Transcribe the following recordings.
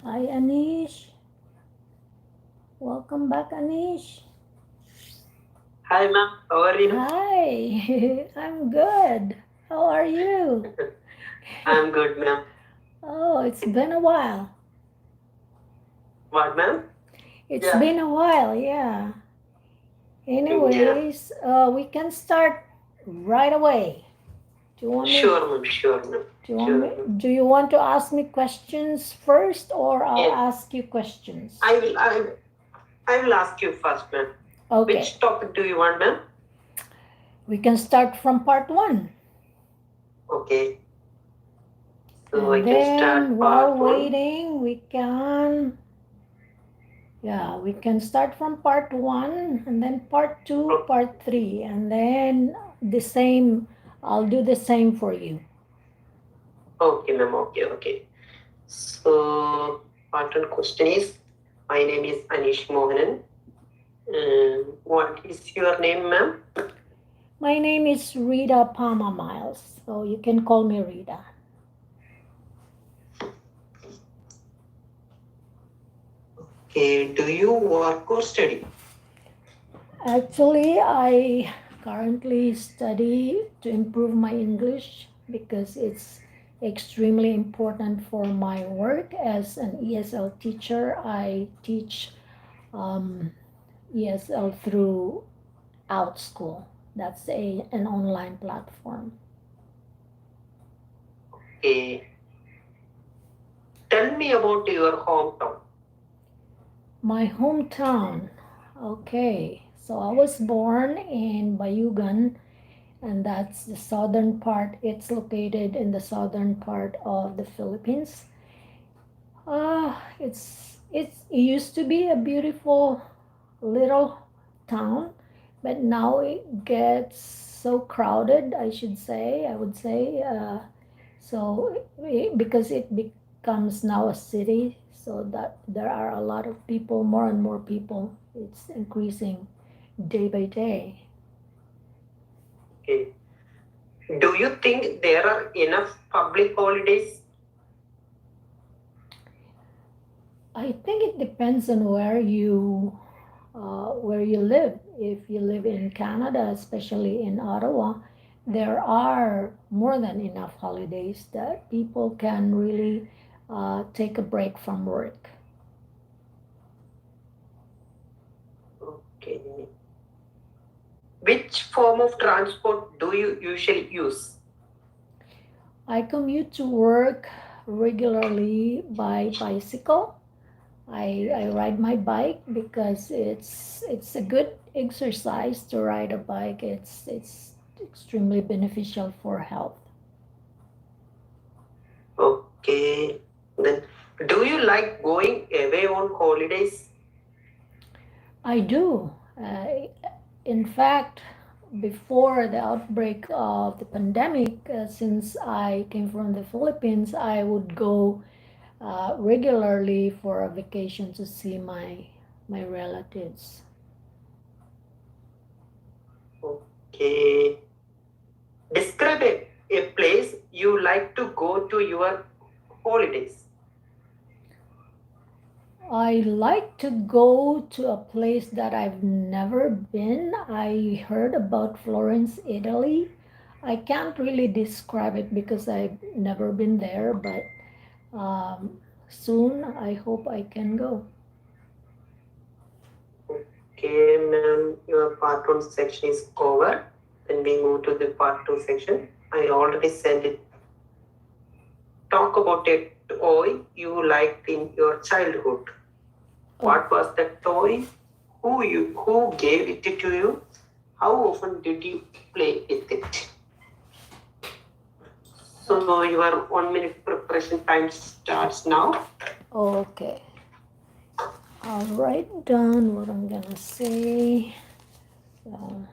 Hi, Anish. Welcome back, Anish. Hi ma'am, how are you? Hi, I'm good. How are you? I'm good ma'am. Oh, it's been a while. What ma'am? It's Yeah. been a while, yeah. Yeah. Anyways, we can start right away. Do you want me? Sure ma'am, sure ma'am. Do you want Sure me? ma'am. Do you want to ask me questions first, or I'll Yes. ask you questions? I will ask you first ma'am. Okay, Which topic do you want ma'am? we can start from part one, Okay. So I and can then start while part one. waiting, we can start from part one and then part two, O- part three, and then the same. I'll do the same for you. Okay ma'am, okay. So part one question is, my name is Aneesh Mohanan. What is your name ma'am? My name is Rita Palma Miles, so you can call me Rita. Okay, do you work or study? Actually, I currently study to improve my English because it's extremely important for my work as an ESL teacher. I teach um, ESL through OutSchool. That's an online platform. Okay. Tell me about your hometown. My hometown. Okay, so I was born in Bayugan, and that's the southern part. It's located in the southern part of the Philippines. It used to be a beautiful little town, but now it gets so crowded. I would say, because it becomes now a city, so that there are a lot of people, more and more people. It's increasing day by day. Okay. Do you think there are enough public holidays? I think it depends on where you live. If you live in Canada, especially in Ottawa, there are more than enough holidays that people can really take a break from work. Okay. Which form of transport do you usually use? I commute to work regularly by bicycle. I ride my bike because it's a good exercise to ride a bike. It's extremely beneficial for health. Okay. Then, do you like going away on holidays? I do. In fact, before the outbreak of the pandemic, since I came from the Philippines, I would go regularly for a vacation to see my relatives. Okay. Describe a place you like to go to your holidays. I like to go to a place that I've never been. I heard about Florence, Italy. I can't really describe it because I've never been there, but soon I hope I can go. Okay, ma'am, your part one section is over. Then we move to the part two section. I already sent it. Talk about a toy you liked in your childhood. Oh, What was that toy? Who gave it to you? How often did you play with it? So your 1 minute preparation time starts now. okay. I'll write down what I'm gonna say. So,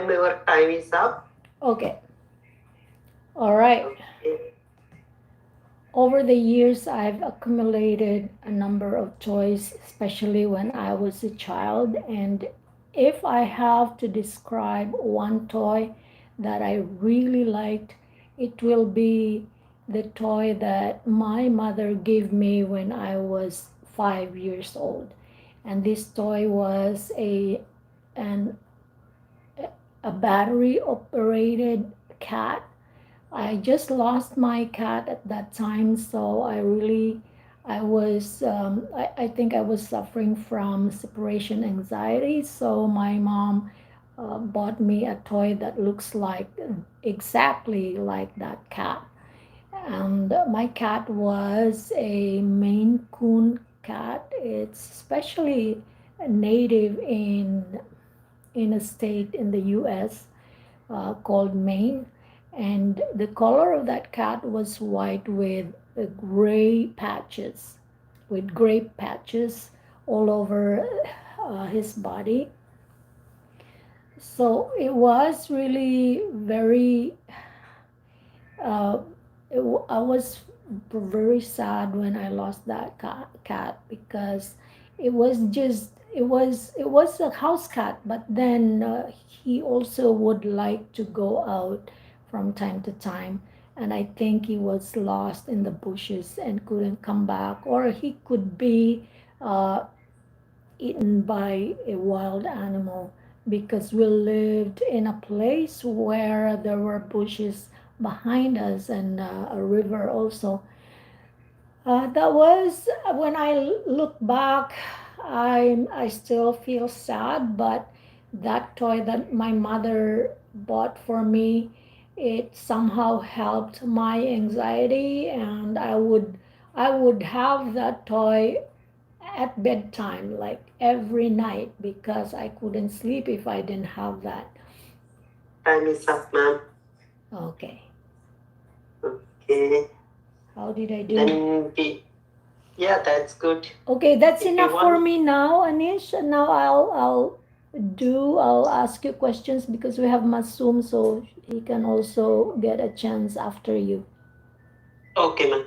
ma'am, your time is up. Okay. All right. Okay. Over the years, I've accumulated a number of toys, especially when I was a child. And if I have to describe one toy that I really liked, it will be the toy that my mother gave me when I was 5 years old. And this toy was an, a battery operated cat. I just lost my cat at that time, so I think I was suffering from separation anxiety. So my mom bought me a toy that looks like exactly like that cat. And my cat was a Maine Coon cat. It's especially native in a state in the U.S. Called Maine, and the color of that cat was white with gray patches all over his body. So it was really very. Uh, I was very sad when I lost that cat because it was a house cat, but then he also would like to go out from time to time, and I think he was lost in the bushes and couldn't come back, or he could be uh, eaten by a wild animal because we lived in a place where there were bushes behind us and a river also. That was when I look back, I still feel sad, but that toy that my mother bought for me, it somehow helped my anxiety, and I would have that toy at bedtime, like every night, because I couldn't sleep if I didn't have that. Time is up, ma'am. Okay. Okay. How did I do? Then yeah, that's good. Okay, that's If you enough for want, me now, Anish. Now I'll ask you questions because we have Masum, so he can also get a chance after you. okay, ma'am.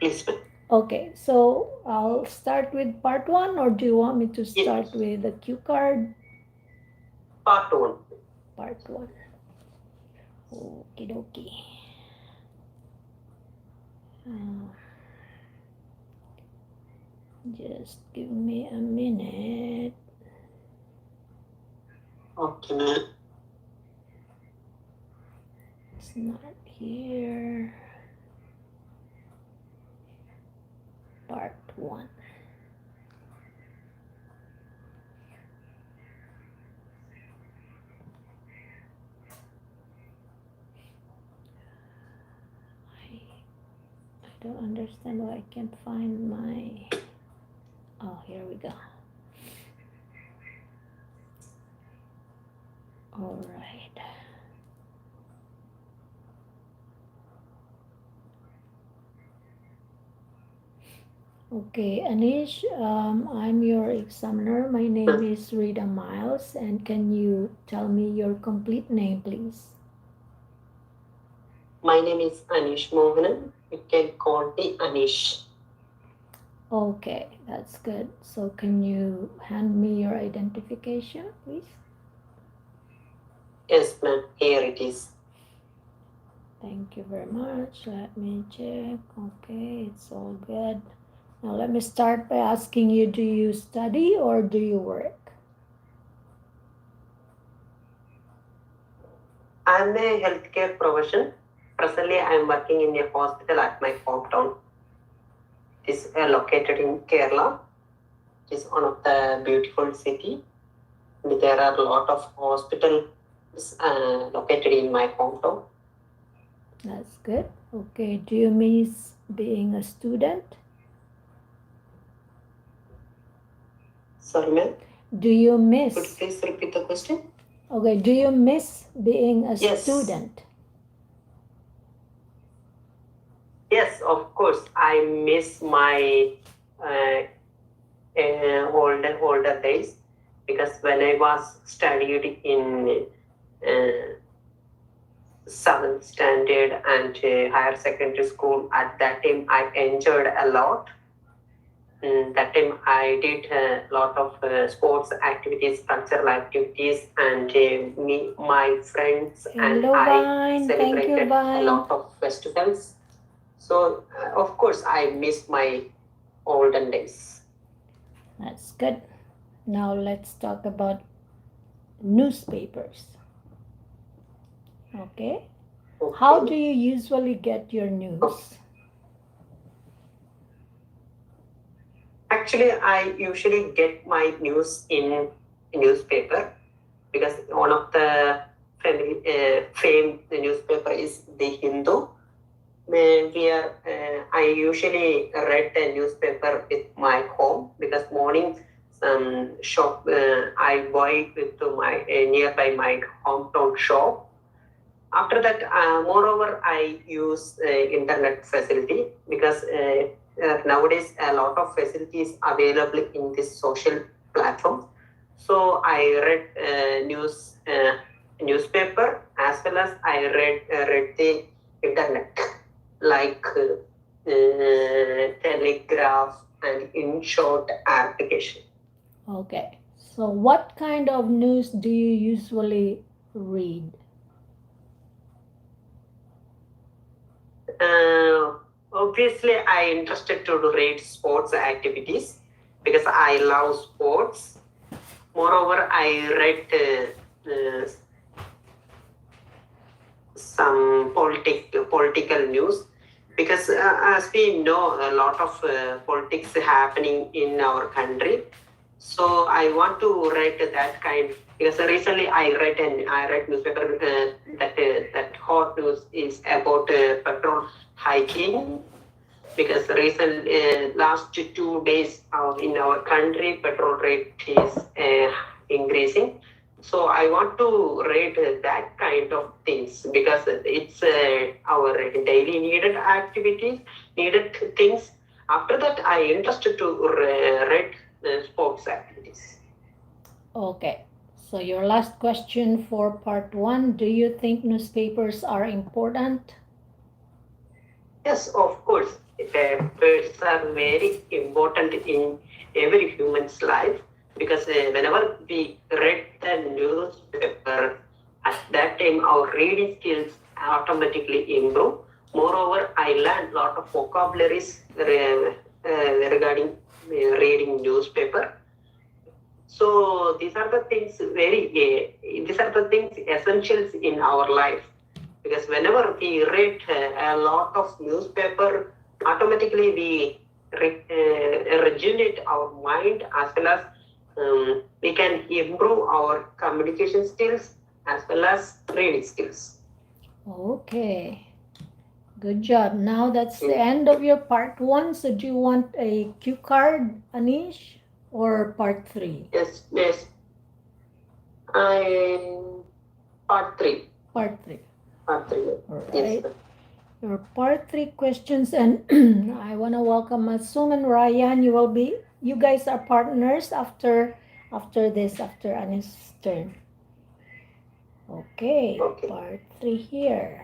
Please, ma'am. Okay, so I'll start with part one, or do you want me to Yes. start with the cue card? Part one. Part one. Okie dokie. Just give me a minute. Okay, ma'am. It's not here. Part one. I don't understand why I can't find my. Oh, here we go. All right. Okay, Anish, I'm your examiner. My name is Rita Miles, and can you tell me your complete name, please? My name is Aneesh Mohanan. You can call me Aneesh. Okay, that's good. So can you hand me your identification, please? Yes, ma'am. Here it is. Thank you very much. Let me check. Okay, it's all good. Now let me start by asking you, do you study or do you work? I'm a healthcare professional. Presently, I'm working in a hospital at my hometown. It is located in Kerala. It is one of the beautiful city. There are a lot of hospitals located in my hometown. That's good. Okay, do you miss being a student? Sorry, ma'am. Do you Could you miss? please repeat the question? Okay, do you miss being a Yes. student? Yes, of course. I miss my older days because when I was studied in uh, 7th standard and higher secondary school, at that time I enjoyed a lot. That time I did a lot of sports activities, cultural activities, and my friends and Hello, I Vine. Thank you, celebrated a Vine. lot of festivals. So, of course, I miss my olden days. That's good. Now let's talk about newspapers. Okay. How do Okay. you usually get your news? Actually, I usually get my news in newspaper because one of the famed newspaper is the Hindu. Where I usually read the newspaper at my home because morning some shop I buy it to my nearby my hometown shop. After that, moreover, I use internet facility because nowadays a lot of facilities available in this social platform. So I read newspaper as well as I read the internet like telegraph and in short application. Okay. So, what kind of news do you usually read? Obviously, I interested to read sports activities because I love sports. Moreover, I read some political news because as we know a lot of politics happening in our country, so I want to read that kind because recently I read newspaper that hot news is about petrol hiking because recent last 2 days in our country petrol rate is increasing. So I want to read that kind of things because it's our daily needed activities, needed things. After that, I interested to read sports activities. Okay. So, your last question for part one, do you think newspapers are important? Yes, of course. Papers are very important in every human's life because whenever we read the newspaper, at that time our reading skills automatically improve. Moreover, I learned a lot of vocabularies regarding reading newspaper. So these are the things these are the things essentials in our life because whenever we read a lot of newspaper, automatically we rejuvenate our mind as well as we can improve our communication skills as well as reading skills. Okay. Good job. Now that's the end of your part one. So, do you want a cue card, Anish, or part three? Yes, yes. I part three. Part three. Part three. All Yes. right. Your part three questions, and I want to welcome Masum and Raiyan. You guys are partners after this, after Anish's turn. Okay, Okay. part three here.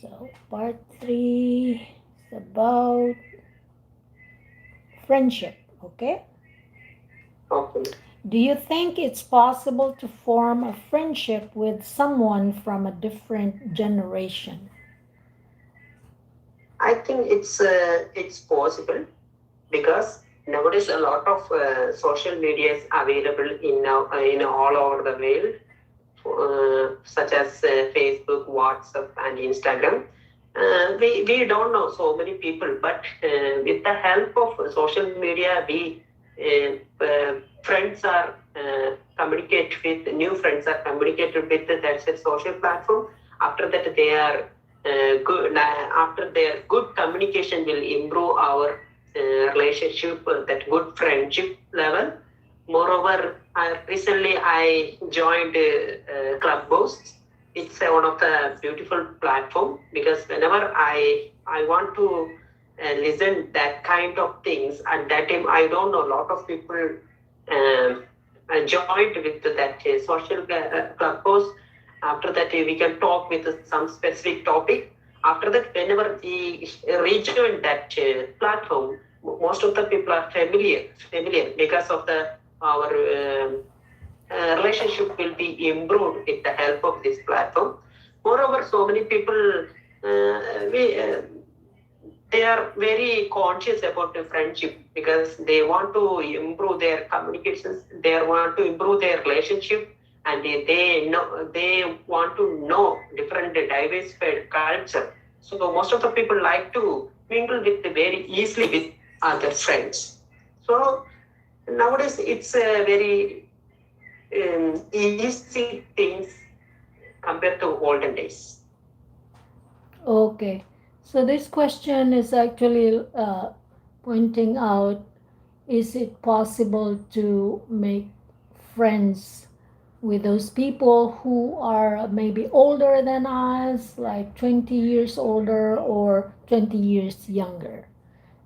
So, part three is about friendship. Okay. Okay. Do you think it's possible to form a friendship with someone from a different generation? I think it's possible because nowadays a lot of social media is available in all over the world, such as Facebook, WhatsApp, and Instagram. We don't know so many people, but with the help of social media, we friends are communicate with new friends are communicated with that's a social platform. After that, they are good. After their good communication will improve our relationship, that good friendship level. Moreover, recently I joined Clubhouse. It's one of the beautiful platform because whenever I want to listen that kind of things at that time I don't know a lot of people um, joined with that social club post. After that, we can talk with some specific topic. After that, whenever we rejoin that platform, most of the people are familiar because of the our relationship will be improved with the help of this platform. Moreover, so many people we they are very conscious about the friendship because they want to improve their communications, they want to improve their relationship, and they want to know different diversified culture. So most of the people like to mingle with very easily with other friends. So nowadays it's a very easy things compared to olden days. Okay. So this question is actually pointing out, is it possible to make friends with those people who are maybe older than us, like 20 years older or 20 years younger?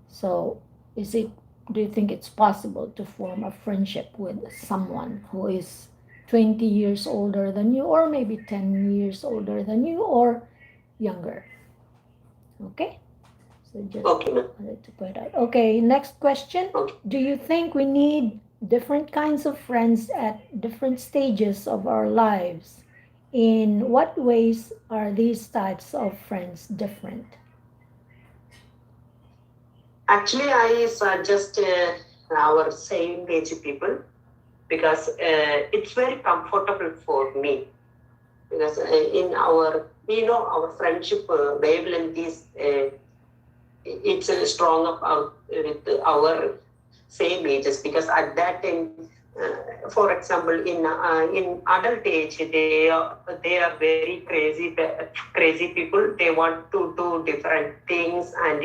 So, is it, do you think it's possible to form a friendship with someone who is 20 years older than you, or maybe 10 years older than you, or younger? Okay, so just Okay, ma'am. wanted to point out. Okay, next question. Okay. Do you think we need different kinds of friends at different stages of our lives? In what ways are these types of friends different? Actually, I suggest our same age people because it's very comfortable for me because in our our friendship wavelength is it's strong about with our same ages because at that time, for example, in adult age, they are very crazy people. They want to do different things, and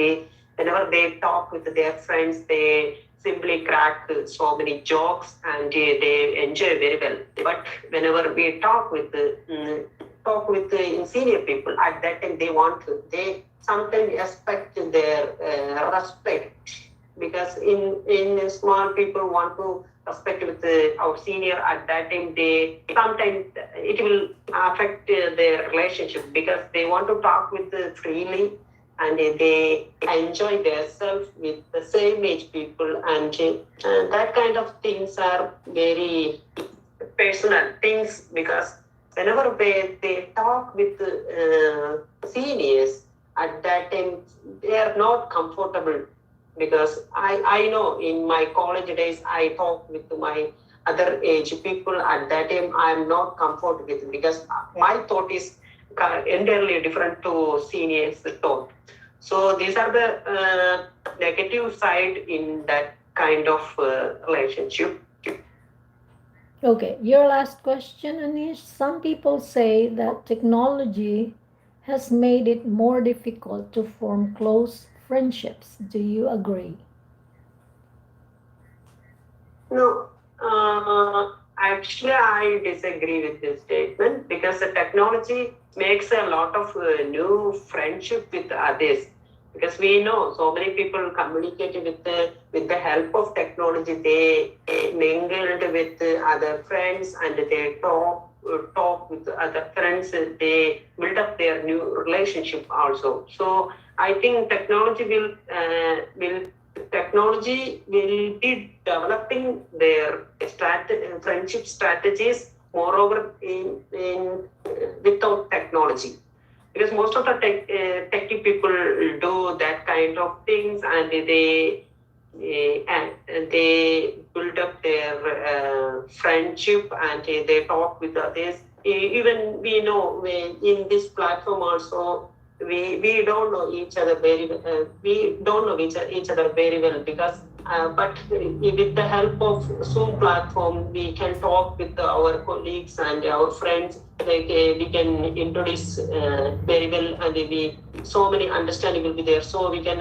whenever they talk with their friends, they simply crack so many jokes, and they enjoy very well. But whenever we talk with senior people, at that time they sometimes expect their respect because in small people want to respect with our senior. At that time they sometimes it will affect their relationship because they want to talk with freely, and they enjoy themselves with the same age people, and that kind of things are very personal things because whenever they talk with seniors, at that time they are not comfortable because I know in my college days I talk with my other age people. At that time I am not comfortable with because my thought is entirely different to seniors thought. So these are the negative side in that kind of relationship. Okay, your last question, Anish. Some people say that technology has made it more difficult to form close friendships. Do you agree? No, actually, I disagree with this statement because the technology makes a lot of new friendship with others. Because we know so many people communicate with the help of technology. They mingled with other friends and they talk with other friends. They build up their new relationship also. So I think technology will be developing their friendship strategies moreover without technology because most of the techie people do that kind of things, and they build up their friendship, and they talk with others. Even we know in this platform also we don't know each other very we don't know each other very well because but with the help of Zoom platform we can talk with our colleagues and our friends, like we can introduce very well, and we so many understanding will be there, so we can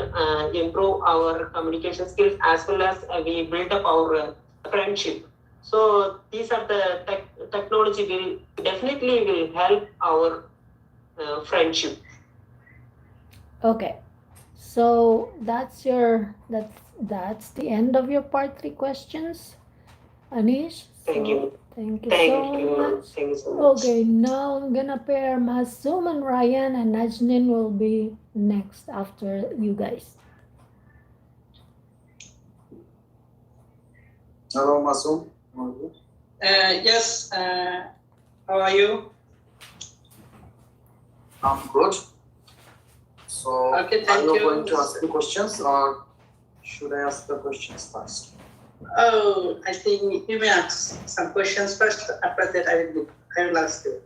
improve our communication skills as well as we build up our friendship. So these are the technology will definitely will help our friendship. Okay, so that's the end of your part three questions. Anish, Thank you. thank you Thank so you. much. Thank you so much. Okay, now I'm gonna pair Masum and Raiyan, and Najnin will be next after you guys. Hello, Masum. Yes, how are you? I'm good. So, Okay, are thank you you. going to ask the questions or should I ask the questions first? Oh, I think you may ask some questions first. After that, I will ask you.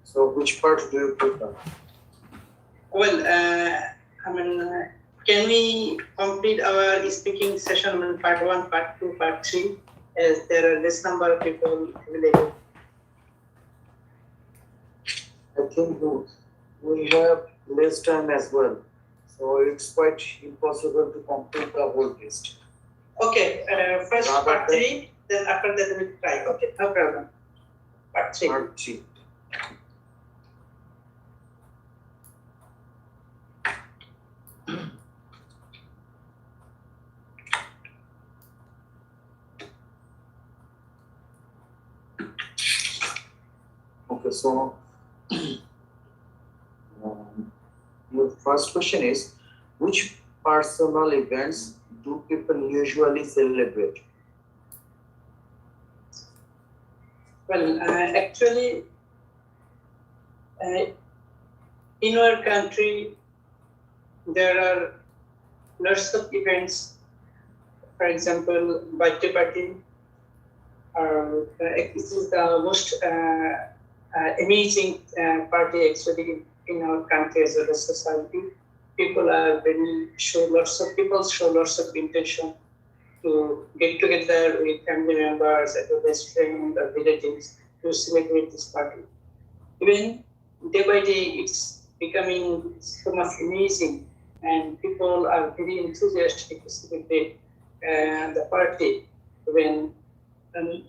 So, which part do you prefer? Well, can we complete our speaking session in part 1, part 2, part 3, as there are less number of people available? I think we have less time as well. So, it's quite impossible to complete the whole list. Okay, first part 3, then after that we'll try. Okay, no problem. Part 3. Part 3. Okay, so your first question is, which personal events do people usually celebrate? Well, actually, in our country, there are lots of events. For example, birthday party. This is the most amazing party actually in our country as well as society. People are very people show lots of intention to get together with family members and the best friends or relatives to celebrate this party. Even day by day, it's becoming so much amazing, and people are very enthusiastic to celebrate the party. When in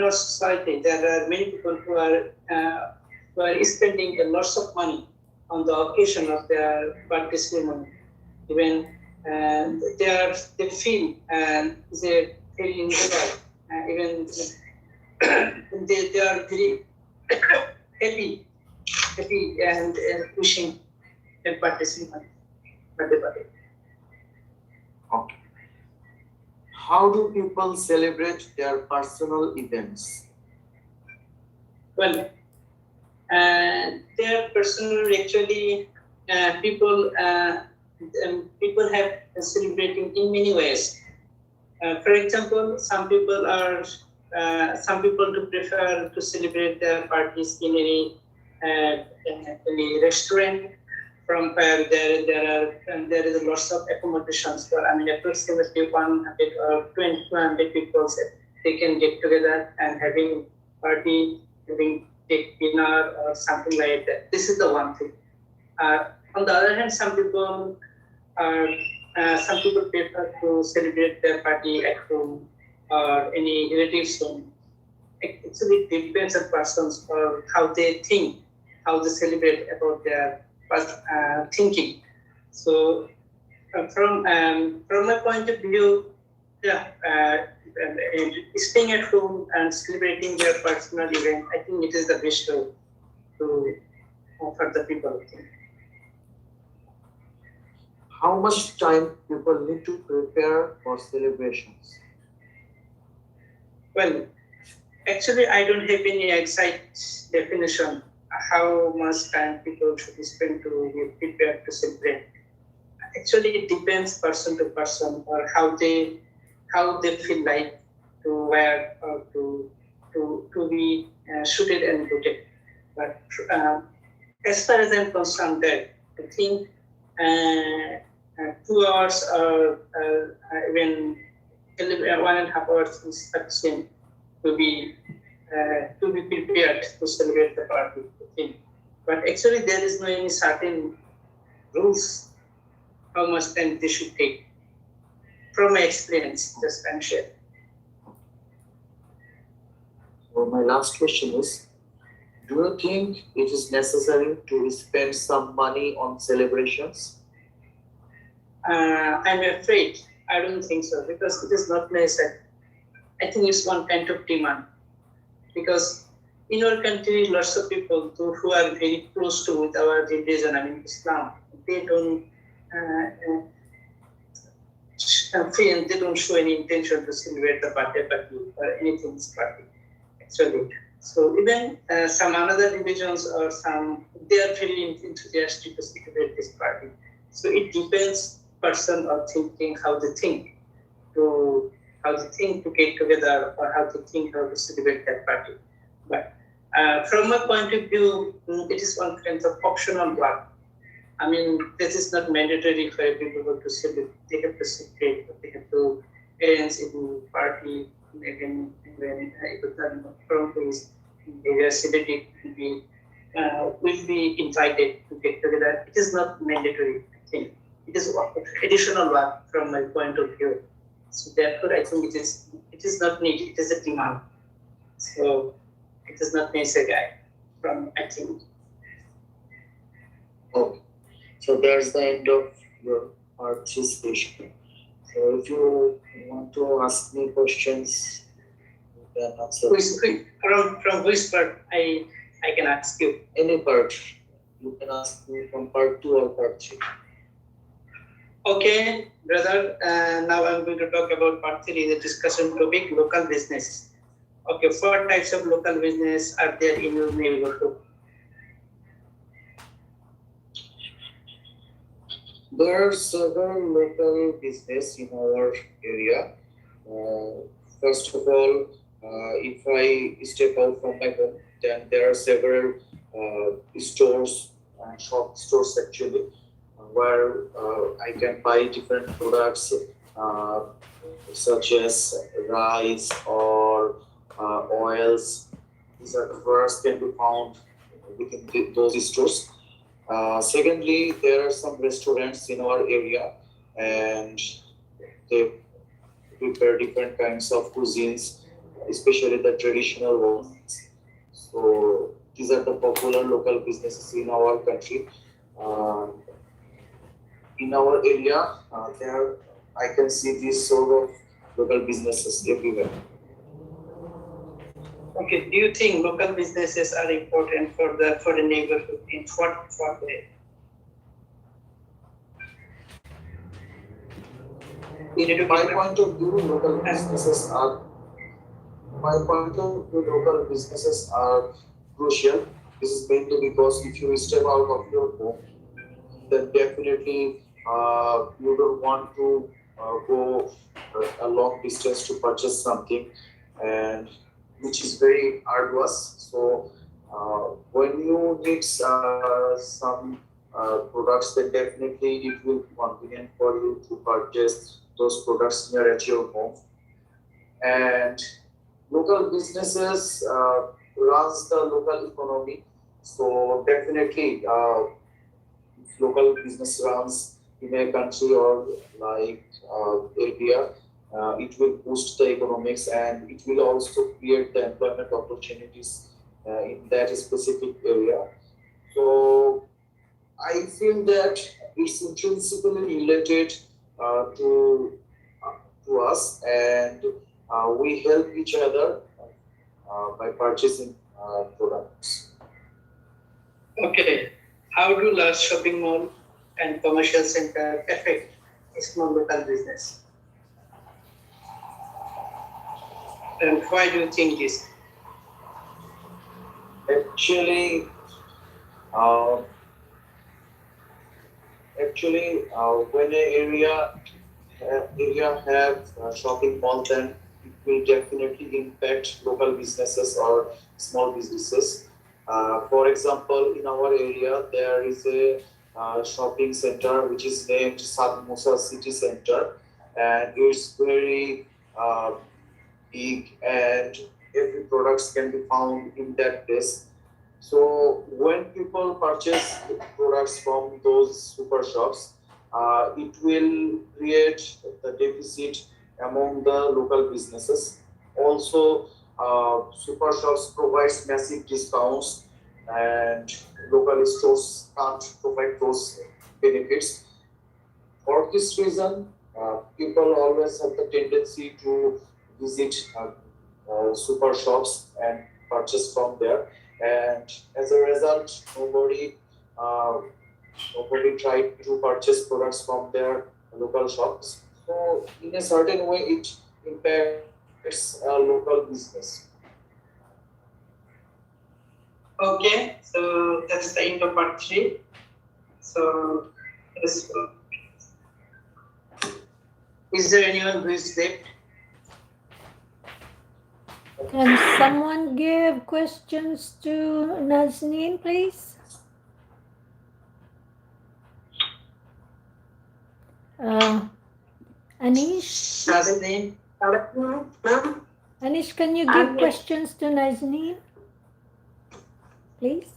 our society, there are many people who are spending a lots of money on the occasion of their birthday ceremony. Even they feel and they very enjoy. Even they are very happy and wishing their birthday ceremony. Birthday party. Okay. How do people celebrate their personal events? Well, their personal actually people have celebrating in many ways. For example, some people do prefer to celebrate their parties in any restaurant, from where there is lots of accommodations for approximately 100 or 200 people. They can get together and having party, having take dinner or something like that. This is the one thing. On the other hand, some people prefer to celebrate their party at home or any relatives' home. It actually depends on persons or how they think, how they celebrate about their thinking. So, from my point of view, staying at home and celebrating their personal event, I think it is the best way to offer the people. How much time people need to prepare for celebrations? Well, actually, I don't have any exact definition how much time people should spend to be prepared to celebrate. Actually, it depends person to person or how they feel like to wear or to be suited and booted. But as far as I'm concerned, that I think 2 hours or even 1.5 hours is sufficient to be prepared to celebrate the party. But actually, there is no any certain rules how much time they should take. From my experience, just I'm sharing. So my last question is, do you think it is necessary to spend some money on celebrations? I'm afraid I don't think so, because it is not necessary. I think it's one kind of demand, because in our country, lots of people who are very close to with our religion, I mean Islam, they don't they don't show any intention to celebrate the birthday party or anything party, actually. So even some another religions or some, they are very enthusiastic to celebrate this party. So it depends person or thinking how they think to get together, or how they think how to celebrate that party. But from my point of view, it is one kind of optional work. I mean, this is not mandatory for people to celebrate. They have to celebrate, but they have to arrange in party, even when from his area celebrity will be invited to get together. It is not mandatory, I think. It is additional work from my point of view. So therefore, I think it is not needed. It is a demand. So it is not necessary. From I think. Okay. So that's the end of your participation. So if you want to ask me questions, you can answer. From which part I can ask you? Any part. You can ask me from part 2 or part 3. Okay, brother. Now I'm going to talk about part 3, the discussion topic, local business. Okay, 4 types of local business are there in your neighborhood? There are several local business in our area. First of all, if I step out from my home, then there are several stores and stores actually, where I can buy different products such as rice or oils. These are the products can be found within those stores. Secondly, there are some restaurants in our area, and they prepare different kinds of cuisines, especially the traditional ones. So these are the popular local businesses in our country. In our area, there I can see these sort of local businesses everywhere. Okay, do you think local businesses are important for the neighborhood? In what way? My point of view, local businesses are crucial. This is mainly because if you step out of your home, then definitely you don't want to go a long distance to purchase something, and which is very arduous. So when you need some products, then definitely it will be convenient for you to purchase those products near at your home. And local businesses runs the local economy. So definitely, if local business runs in a country or like area, it will boost the economics, and it will also create the employment opportunities in that specific area. So I feel that it's intrinsically related to us, and we help each other by purchasing products. Okay, how do large shopping mall and commercial center affect small local business? And why do you think this? Actually, when an area have shopping mall, then it will definitely impact local businesses or small businesses. For example, in our area, there is a shopping center which is named South Musa City Center, and it's very big, and every products can be found in that place. So when people purchase products from those super shops, it will create the deficit among the local businesses. Also, super shops provides massive discounts, and local stores can't provide those benefits. For this reason, people always have the tendency to visit super shops and purchase from there, and as a result, uh, nobody tried to purchase products from their local shops. So, in a certain way, it impacts local business. Okay, so that's the end of part 3. So, is there anyone who is left? Can someone give questions to Najnin, please? Aneesh? Najnin? Ma'am? Aneesh, can you give questions to Najnin, please?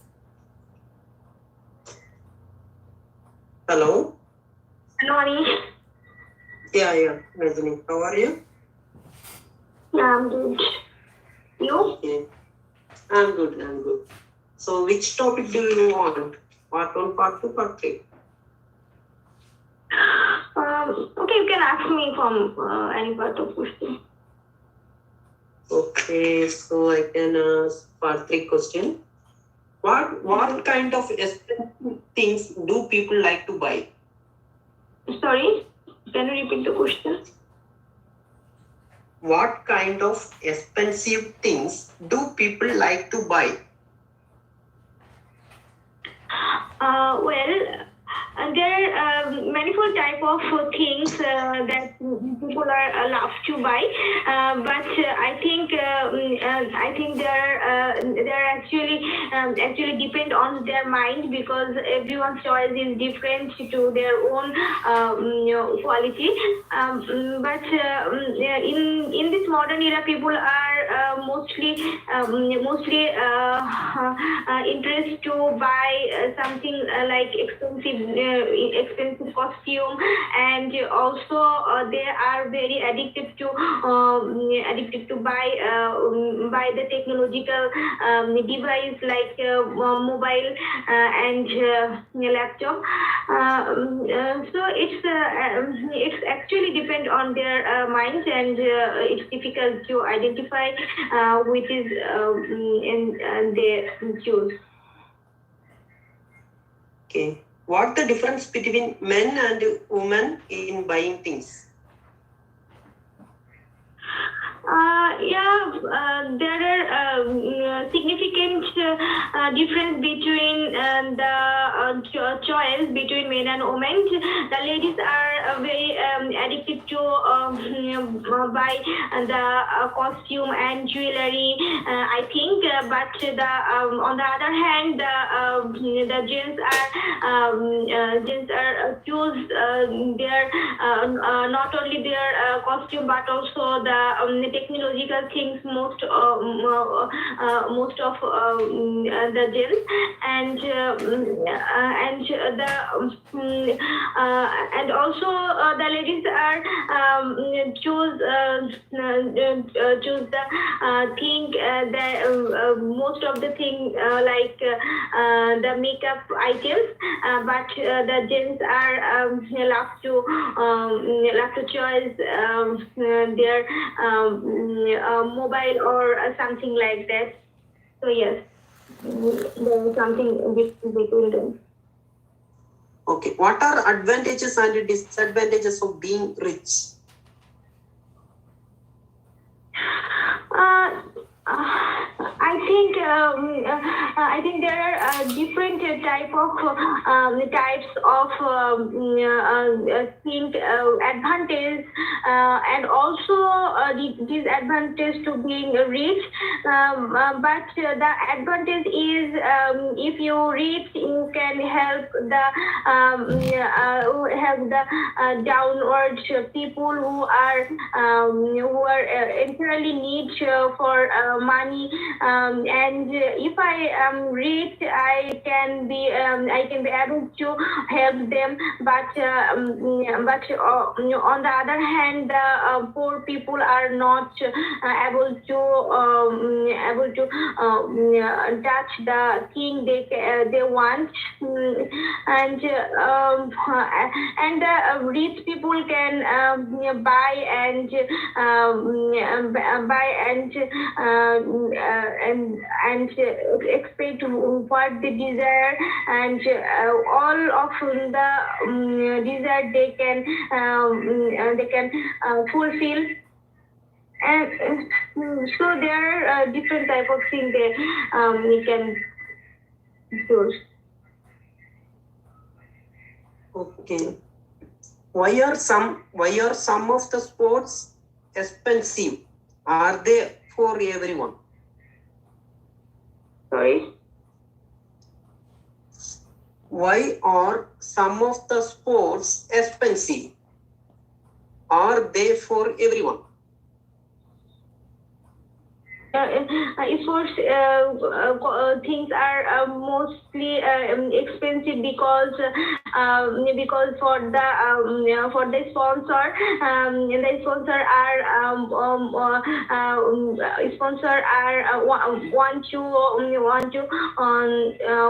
Hello? Hello, Aneesh. Yeah, Najnin. How are you? Yeah, I'm good. You? Okay. I'm good. So, which topic do you want? Part 1, part 2, part 3? Okay, you can ask me from any part of question. Okay, so I can ask part 3 question. What kind of expensive things do people like to buy? Sorry, can you repeat the question? What kind of expensive things do people like to buy? There are manifold type of things that people are love to buy, but I think they're actually depend on their mind, because everyone's choice is different to their own quality. But in this modern era, people are mostly interested to buy something like expensive costume, and also they are very addicted to buy the technological device like mobile and laptop. So it's actually depend on their mind, and it's difficult to identify which is and they choose. Okay. What the difference between men and women in buying things? There are significant difference between the choice between men and women. The ladies are very addicted to buy the costume and jewelry, I think. But on the other hand, the gents are choose their not only their costume but also the technological things most of the gents, and also the ladies are choose the thing that most of the thing like the makeup items, but the gents are love to choose their mobile or something like that. So yes, there is something between them. Okay. What are advantages and disadvantages of being rich? I think there are different types of think advantage and also disadvantage to being rich. But the advantage is if you rich, you can help the downward people who are entirely need for money. And if I rich, I can be able to help them, but on the other hand, the poor people are not able to touch the thing they want. And rich people can buy and expect what they desire, and all of the desire they can fulfill. And so there are different type of things they can do. Okay. Why are some of the sports expensive? Are they for everyone? Sorry. Why are some of the sports expensive? Are they for everyone? Sports things are mostly expensive because for the sponsor,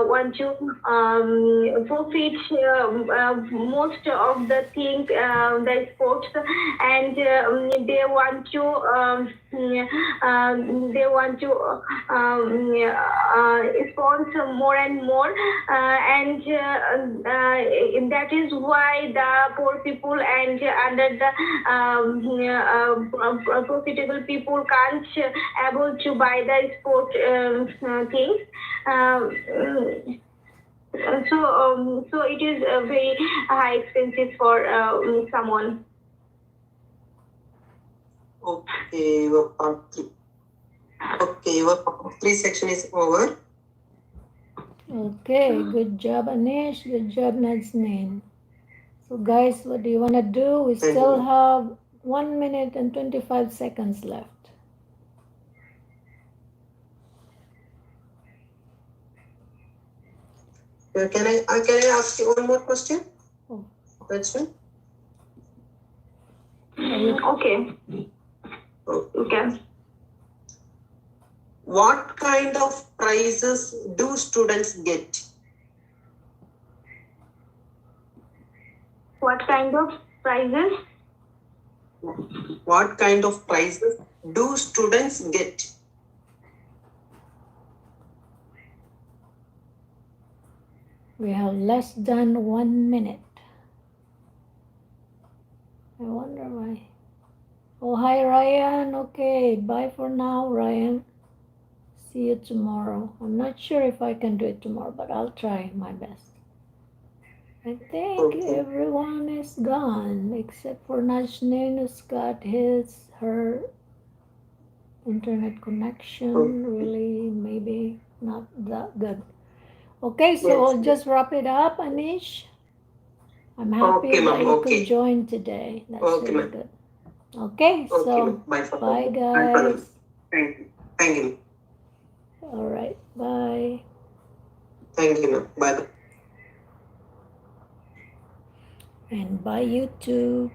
want to profit most of the things, the sports, and they want to sponsor more and more, and that is why the poor people and under the profitable people can't able to buy the sport things. So it is very high expensive for someone. Okay, your part 3. Okay, your part 3 section is over. Okay, good job, Aneesh. Good job, Najnin. So, guys, what do you want to do? We still have 1 minute and 25 seconds left. Can I ask you one more question? Oh. That's it. Okay. Okay. What kind of prizes do students get? What kind of prizes? What kind of prizes do students get? We have less than 1 minute. I wonder why. Oh, hi, Raiyan. Okay, bye for now, Raiyan. See you tomorrow. I'm not sure if I can do it tomorrow, but I'll try my best. I think everyone is gone except for Najnin, who's got her internet connection really maybe not that good. Okay, so I'll just wrap it up, Anish. I'm happy that you could join today. That's really good. Okay, so bye, guys. Thank you. All right, bye. Thank you, ma'am. Bye. And bye, YouTube.